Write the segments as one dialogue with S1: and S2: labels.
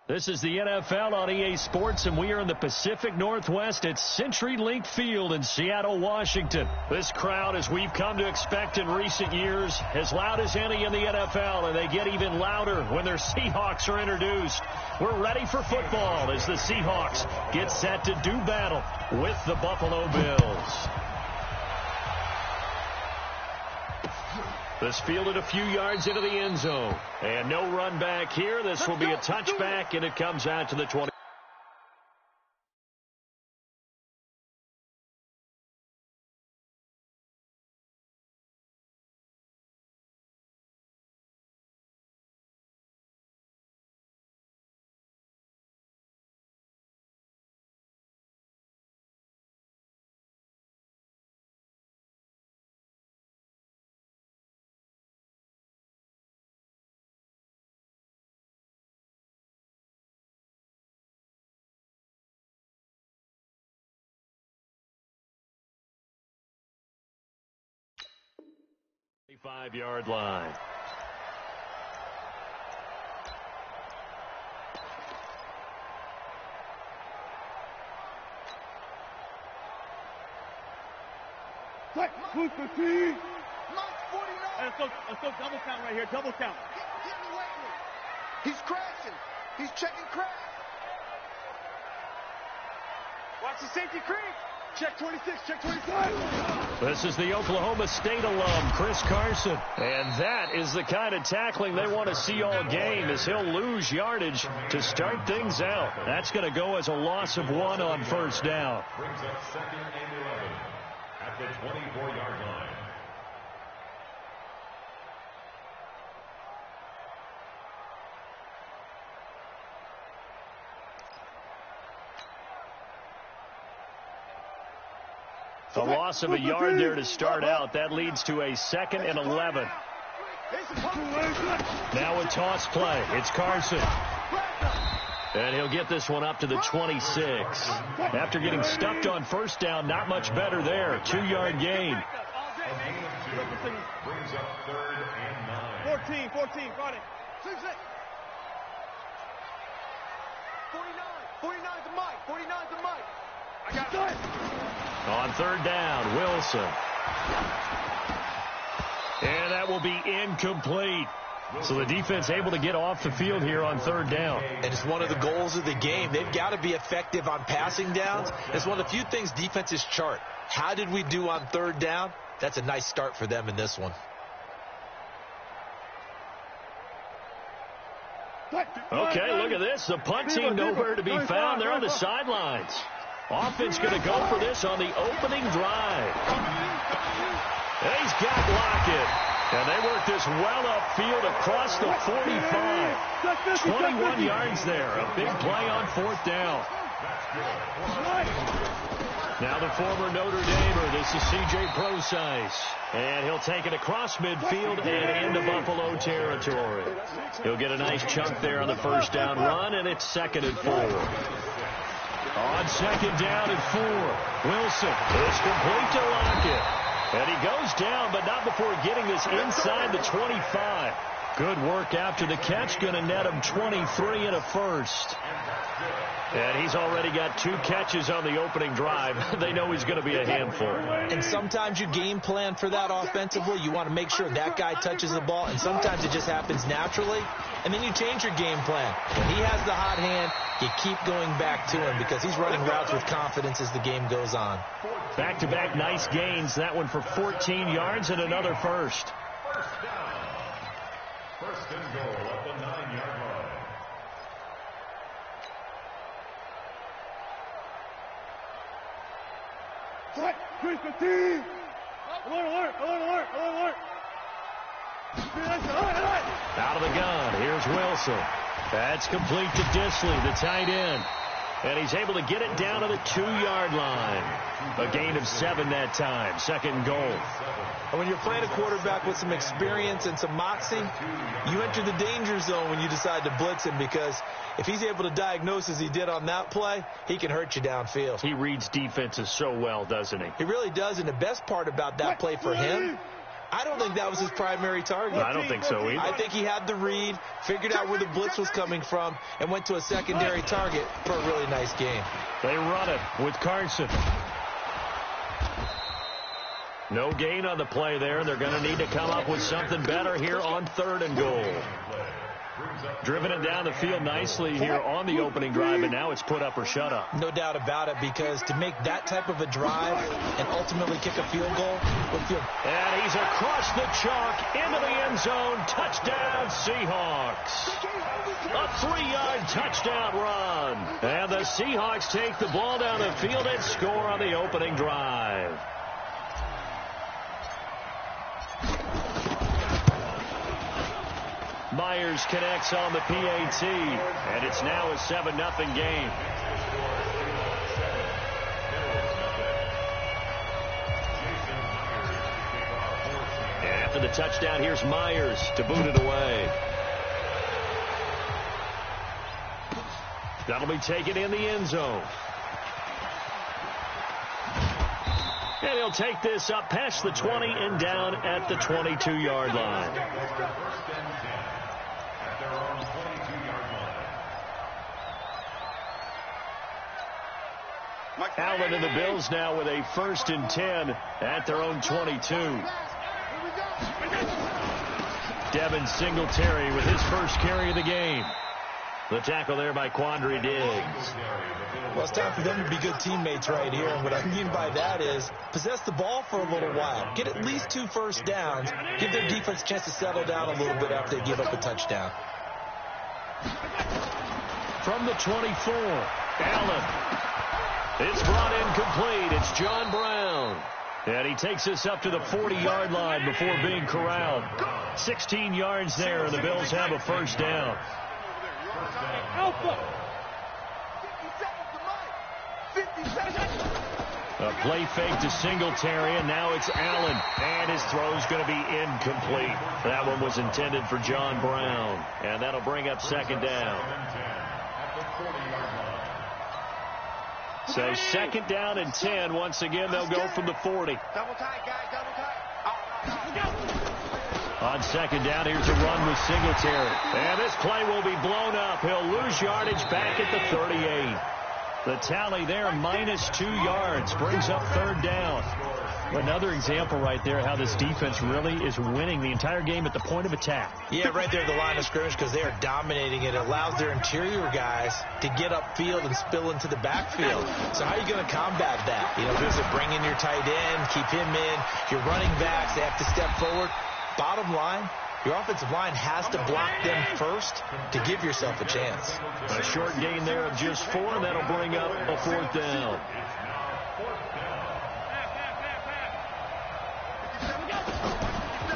S1: This is the NFL on EA Sports, and we are in the Pacific Northwest at CenturyLink Field in Seattle, Washington. This crowd, as we've come to expect in recent years, as loud as any in the NFL, and they get even louder when their Seahawks are introduced. We're ready for football as the Seahawks get set to do battle with the Buffalo Bills. This fielded a few yards into the end zone. And no run back here. This will be a touchback, and it comes out to the 20. Five-yard line.
S2: Let's go double count right here, double count.
S3: He's crashing. He's checking crack. Watch the safety creep. Check 26, check 25.
S1: This is the Oklahoma State alum, Chris Carson. And that is the kind of tackling they want to see all game, as he'll lose yardage to start things out. That's going to go as a loss of 1 on first down.
S4: Brings up 2nd and 11 at the 24-yard line.
S1: A loss of a yard there to start out. That leads to a 2nd and 11. Now a toss play. It's Carson. And he'll get this one up to the 26. After getting stuffed on first down, not much better there. 2-yard gain.
S4: Brings up 3rd and 9.
S3: 14, got it. 49 to Mike. 49 to Mike. I got it.
S1: On 3rd down, Wilson. And that will be incomplete. So the defense able to get off the field here on 3rd down.
S5: And it's one of the goals of the game. They've got to be effective on passing downs. It's one of the few things defenses chart. How did we do on 3rd down? That's a nice start for them in this one.
S1: Okay, look at this. The punt team nowhere to be found. They're on the sidelines. Offense going to go for this on the opening drive. And he's got Lockett. And they work this well upfield across the 45. 21 yards there. A big play on 4th down. Now the former Notre Damer. This is C.J. Procise. And he'll take it across midfield and into Buffalo territory. He'll get a nice chunk there on the first down run, and it's 2nd and 4. On 2nd down and 4. Wilson is complete to Lockett. And he goes down, but not before getting this inside the 25. Good work after the catch. Going to net him 23 and a first. And he's already got 2 catches on the opening drive. They know he's going to be a handful.
S5: And sometimes you game plan for that offensively. You want to make sure that guy touches the ball, and sometimes it just happens naturally. And then you change your game plan. When he has the hot hand, you keep going back to him because he's running routes with confidence as the game goes on.
S1: Back-to-back nice gains. That one for 14 yards and another first.
S4: First down. 1st and goal at the 9-yard line.
S2: Alert.
S1: Out of the gun. Here's Wilson. That's complete to Disley, the tight end. And he's able to get it down to the 2-yard line. A gain of 7 that time. 2nd goal.
S5: And when you're playing a quarterback with some experience and some moxie, you enter the danger zone when you decide to blitz him, because if he's able to diagnose as he did on that play, he can hurt you downfield.
S1: He reads defenses so well, doesn't he?
S5: He really does, and the best part about that play for him I don't think that was his primary target.
S1: I don't think so either.
S5: I think he had the read, figured out where the blitz was coming from, and went to a secondary target for a really nice game.
S1: They run it with Carson. No gain on the play there. They're going to need to come up with something better here on 3rd and goal. Driven it down the field nicely here on the opening drive, and now it's put up or shut up.
S5: No doubt about it, because to make that type of a drive and ultimately kick a field goal would feel...
S1: And he's across the chalk into the end zone. Touchdown, Seahawks. A 3-yard touchdown run. And the Seahawks take the ball down the field and score on the opening drive. Myers connects on the PAT, and it's now a 7-0 game. And after the touchdown, here's Myers to boot it away. That'll be taken in the end zone. And he'll take this up past the 20 and down at the 22-yard line. Allen and the Bills now with a 1st and 10 at their own 22. Devin Singletary with his first carry of the game. The tackle there by Quandre Diggs.
S5: Well, it's time for them to be good teammates right here. And what I mean by that is possess the ball for a little while. Get at least 2 first downs. Give their defense a chance to settle down a little bit after they give up a touchdown.
S1: From the 24, Allen. It's brought in complete. It's John Brown. And he takes this up to the 40-yard line before being corralled. 16 yards there, and the Bills have a first down. A play fake to Singletary, and now it's Allen. And his throw's going to be incomplete. That one was intended for John Brown. And that'll bring up 2nd down. So 2nd down and 10. Once again, they'll go from the 40.
S3: Double tight, guys, double tight.
S1: On 2nd down, here's a run with Singletary. And this play will be blown up. He'll lose yardage back at the 38. The tally there, -2 yards, brings up 3rd down. Another example right there how this defense really is winning the entire game at the point of attack.
S5: Yeah, right there at the line of scrimmage, because they are dominating it. It allows their interior guys to get upfield and spill into the backfield. So how are you going to combat that? You know, there's a bring in your tight end, keep him in. Your running backs, they have to step forward. Bottom line, your offensive line has to block them first to give yourself a chance.
S1: A short gain there of just 4. That'll bring up a 4th down.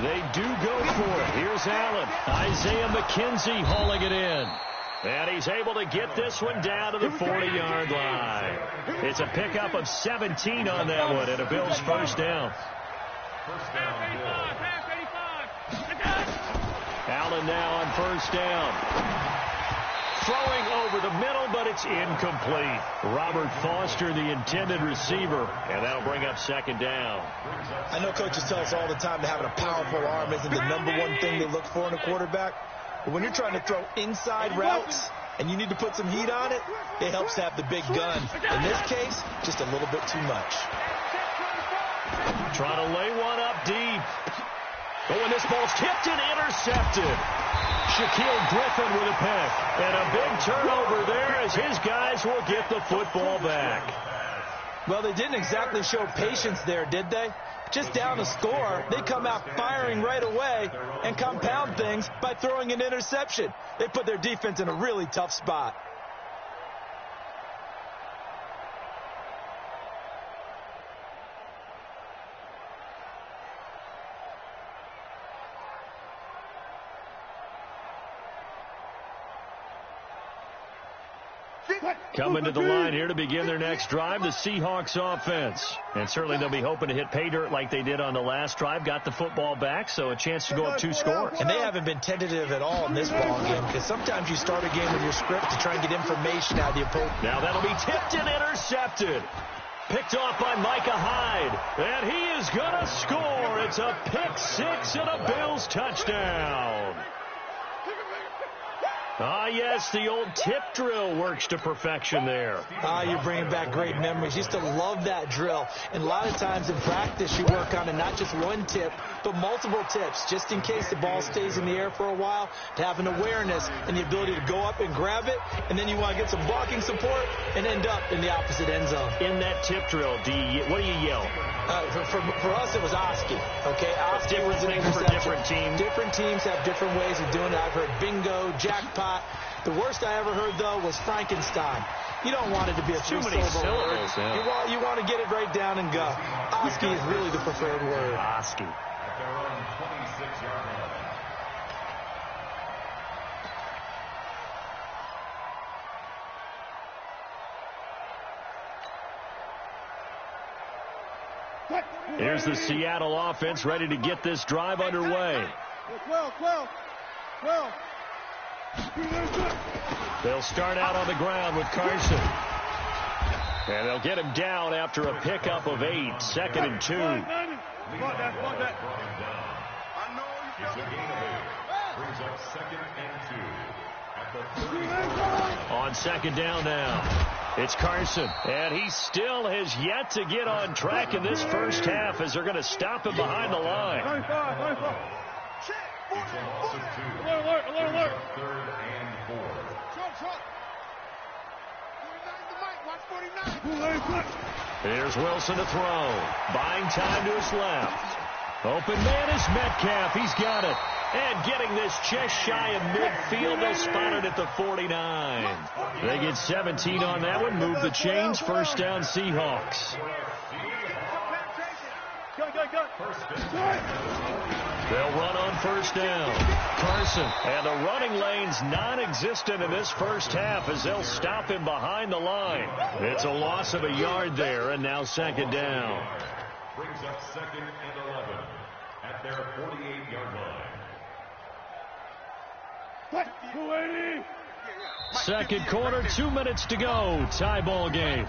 S1: They do go for it. Here's Allen. Isaiah McKenzie hauling it in. And he's able to get this one down to the 40-yard line. It's a pickup of 17 on that one and a Bills first down. Allen now on first down. Throwing over the middle, but it's incomplete. Robert Foster, the intended receiver, and that'll bring up 2nd down.
S5: I know coaches tell us all the time that having a powerful arm isn't the #1 thing they look for in a quarterback. But when you're trying to throw inside routes and you need to put some heat on it, it helps to have the big gun. In this case, just a little bit too much.
S1: Trying to lay one up deep. Oh, and this ball's tipped and intercepted. Shaquille Griffin with a pick. And a big turnover there as his guys will get the football back.
S5: Well, they didn't exactly show patience there, did they? Just down a score, they come out firing right away and compound things by throwing an interception. They put their defense in a really tough spot.
S1: Coming to the line here to begin their next drive, the Seahawks offense. And certainly they'll be hoping to hit pay dirt like they did on the last drive. Got the football back, so a chance to go up 2 scores.
S5: And they haven't been tentative at all in this ball game, because sometimes you start a game with your script to try and get information out of the opponent.
S1: Now that'll be tipped and intercepted. Picked off by Micah Hyde. And he is going to score. It's a pick six and a Bills touchdown. Ah, yes, the old tip drill works to perfection there.
S5: Ah, you're bringing back great memories. Used to love that drill. And a lot of times in practice, you work on it, not just one tip, but multiple tips, just in case the ball stays in the air for a while, to have an awareness and the ability to go up and grab it, and then you want to get some blocking support and end up in the opposite end zone.
S1: In that tip drill, what do you yell?
S5: For us, it was Oski. Okay, Oski was an
S1: interception. For different teams.
S5: Different teams have different ways of doing it. I've heard bingo, jackpot. The worst I ever heard, though, was Frankenstein. You don't want it to be a
S1: too many syllables.
S5: Yeah. You want to get it right down and go. Oski is really the preferred word.
S1: Oski.
S4: At their own 26-yard line.
S1: Here's the Seattle offense ready to get this drive underway.
S3: 12.
S1: They'll start out on the ground with Carson. And they'll get him down after a pickup of 8, 2nd and 2.
S4: It's a gain of 8. Brings up 2nd and 2. At the 30.
S1: On 2nd down now. It's Carson, and he still has yet to get on track in this first half as they're going to stop him behind the line.
S4: It's a loss of 2.
S3: Alert.
S4: 3rd and 4.
S1: Here's Wilson to throw. Buying time to his left. Open man is Metcalf. He's got it. And getting this just shy of midfield. They'll spot it at the 49. They get 17 on that one. Move the chains. First down, Seahawks. They'll run on first down. Carson. And the running lane's non-existent in this first half as they'll stop him behind the line. It's a loss of a yard there, and now 2nd down.
S4: Brings up 2nd and 11 at their 48-yard line.
S1: 2nd quarter, 2 minutes to go. Tie ball game.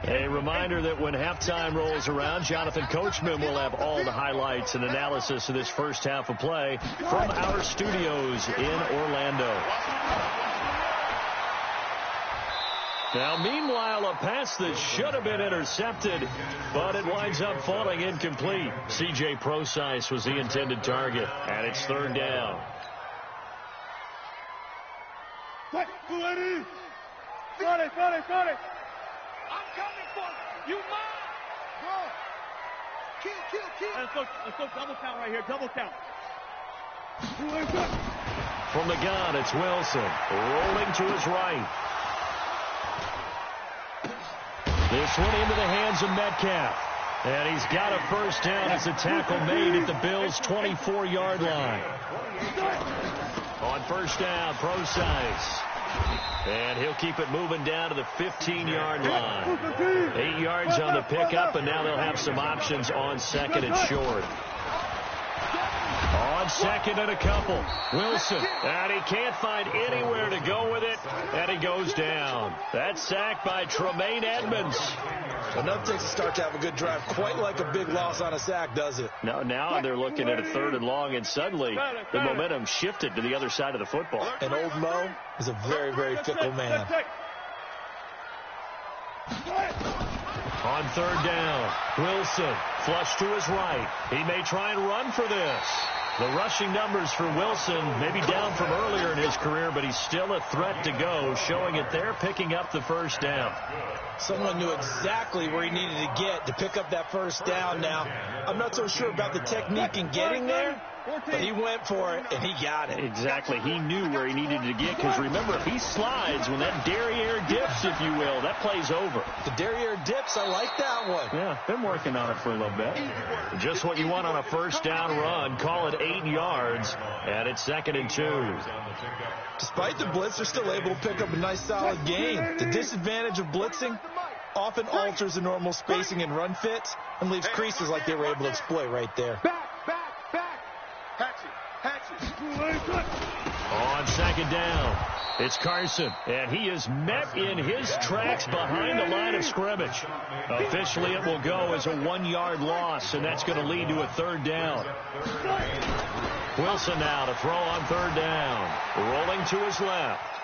S1: A reminder that when halftime rolls around, Jonathan Coachman will have all the highlights and analysis of this first half of play from our studios in Orlando. Now, meanwhile, a pass that should have been intercepted, but it winds up falling incomplete. C.J. Procise was the intended target, and it's 3rd down.
S3: Got it. I'm coming for you. Mine. Bro. Kill. Let's go double count right here. Double count.
S1: From the gun, it's Wilson. Rolling to his right. This one into the hands of Metcalf. And he's got a first down as a tackle made at the Bills' 24-yard line. On first down, Procise. And he'll keep it moving down to the 15-yard line. 8 yards on the pickup, and now they'll have some options on 2nd and short. On 2nd and a couple. Wilson. And he can't find anywhere to go with it. And he goes down. That's sacked by Tremaine Edmonds.
S5: Enough takes to start to have a good drive. Quite like a big loss on a sack, does it?
S1: Now they're looking at a 3rd and long, and suddenly the momentum shifted to the other side of the football.
S5: And old Mo is a very, very fickle man.
S1: On 3rd down, Wilson flush to his right. He may try and run for this. The rushing numbers for Wilson may be down from earlier in his career, but he's still a threat to go, showing it there, picking up the first down.
S5: Someone knew exactly where he needed to get to pick up that first down now. I'm not so sure about the technique in getting there, but he went for it, and he got it.
S1: Exactly. He knew where he needed to get, because remember, if he slides, when that derriere dips, if you will, that play's over.
S5: The derriere dips, I like that one.
S1: Yeah, been working on it for a little bit. Just what you want on a first down run. Call it 8 yards, and it's 2nd and 2.
S5: Despite the blitz, they're still able to pick up a nice, solid gain. The disadvantage of blitzing often alters the normal spacing and run fits and leaves creases like they were able to exploit right there.
S3: Back.
S1: On second down, it's Carson, and he is met in his tracks behind the line of scrimmage. Officially, it will go as a 1-yard loss, and that's going to lead to a third down. Wilson now to throw on third down. Rolling to his left.